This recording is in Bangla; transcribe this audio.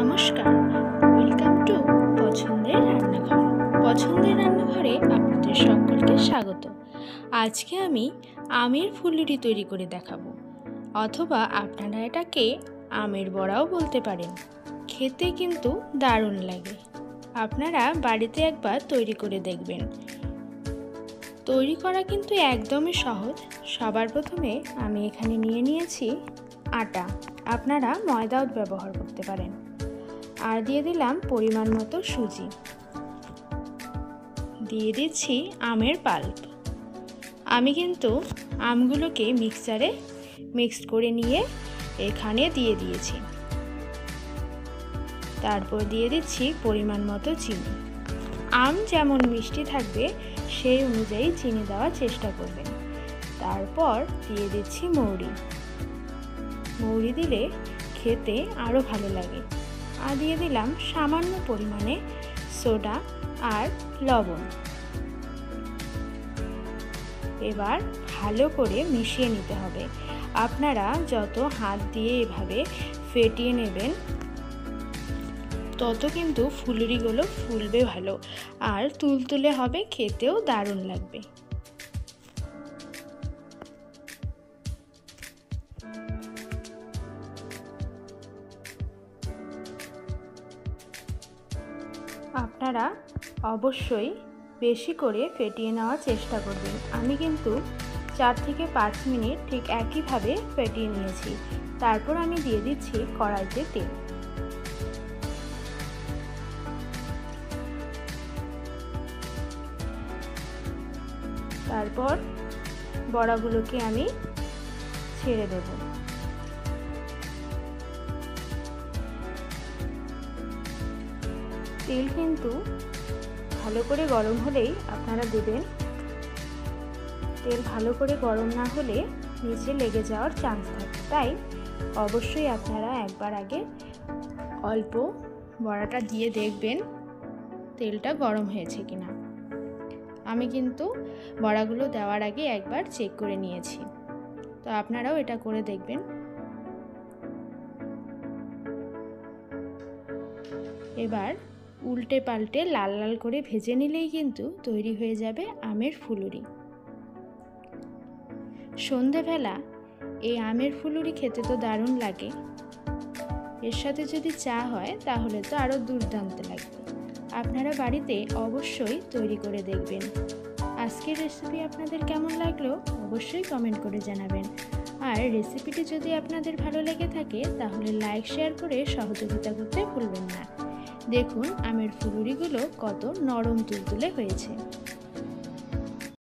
নমস্কার, ওয়েলকাম টু পছন্দের রান্নাঘর। পছন্দের রান্নাঘরে আপনাদের সকলকে স্বাগত। আজকে আমি আমের ফুলুরি তৈরি করে দেখাবো, অথবা আপনারা এটাকে আমের বড়াও বলতে পারেন। খেতে কিন্তু দারুণ লাগে। আপনারা বাড়িতে একবার তৈরি করে দেখবেন। তৈরি করা কিন্তু একদমই সহজ। সবার প্রথমে আমি এখানে নিয়েছি আটা, আপনারা ময়দাও ব্যবহার করতে পারেন। আর দিয়ে দিলাম পরিমাণ মতো সুজি, দিয়ে দিচ্ছি আমের পাল্প। আমি কিন্তু আমগুলোকে মিক্সারে মিক্সড করে নিয়ে এখানে দিয়ে দিয়েছি। তারপর দিয়ে দিচ্ছি পরিমাণ মতো চিনি। আম যেমন মিষ্টি থাকবে সেই অনুযায়ী চিনি দেওয়ার চেষ্টা করবেন। তারপর দিয়ে দিচ্ছি মৌরি দিলে খেতে আরও ভালো লাগে। আর দিয়ে দিলাম সামান্য পরিমাণে সোডা আর লবণ। এবার ভালো করে মিশিয়ে নিতে হবে। আপনারা যত হাত দিয়ে এভাবে ফেটিয়ে নেবেন তত কিন্তু ফুলুরিগুলো ফুলবে ভালো, আর তুলতুলে হবে, খেতেও দারুণ লাগবে। আপনারা অবশ্যই বেশি করে ফেটিয়ে নেওয়ার চেষ্টা করবেন। আমি কিন্তু 4 থেকে 5 মিনিট ঠিক একইভাবে ফেটিয়ে নিয়েছি। তারপর আমি দিয়ে দিচ্ছি কড়াইতে তেল। তারপর বড়াগুলোকে আমি ছেড়ে দেব। তেল কিন্তু ভালো করে গরম হলেই আপনারা দেবেন। তেল ভালো করে গরম না হলে নিচে লেগে যাওয়ার চান্স থাকে, তাই অবশ্যই আপনারা একবার আগে অল্প বড়াটা দিয়ে দেখবেন তেলটা গরম হয়েছে কিনা। আমি কিন্তু বড়াগুলো দেওয়ার আগে একবার চেক করে নিয়েছি, তো আপনারাও এটা করে দেখবেন। এবার উল্টে পাল্টে লাল লাল করে ভেজে নিলেই কিন্তু তৈরি হয়ে যাবে আমের ফুলুরি। সন্ধেবেলা এই আমের ফুলুরি খেতে তো দারুণ লাগে। এর সাথে যদি চা হয় তাহলে তো আরও দুর্দান্ত লাগবে। আপনারা বাড়িতে অবশ্যই তৈরি করে দেখবেন। আজকের রেসিপি আপনাদের কেমন লাগলো অবশ্যই কমেন্ট করে জানাবেন। আর রেসিপিটি যদি আপনাদের ভালো লেগে থাকে তাহলে লাইক শেয়ার করে সহযোগিতা করতে ভুলবেন না। দেখুন আমের ফুলুরিগুলো কত নরম তুলতুলে হয়েছে।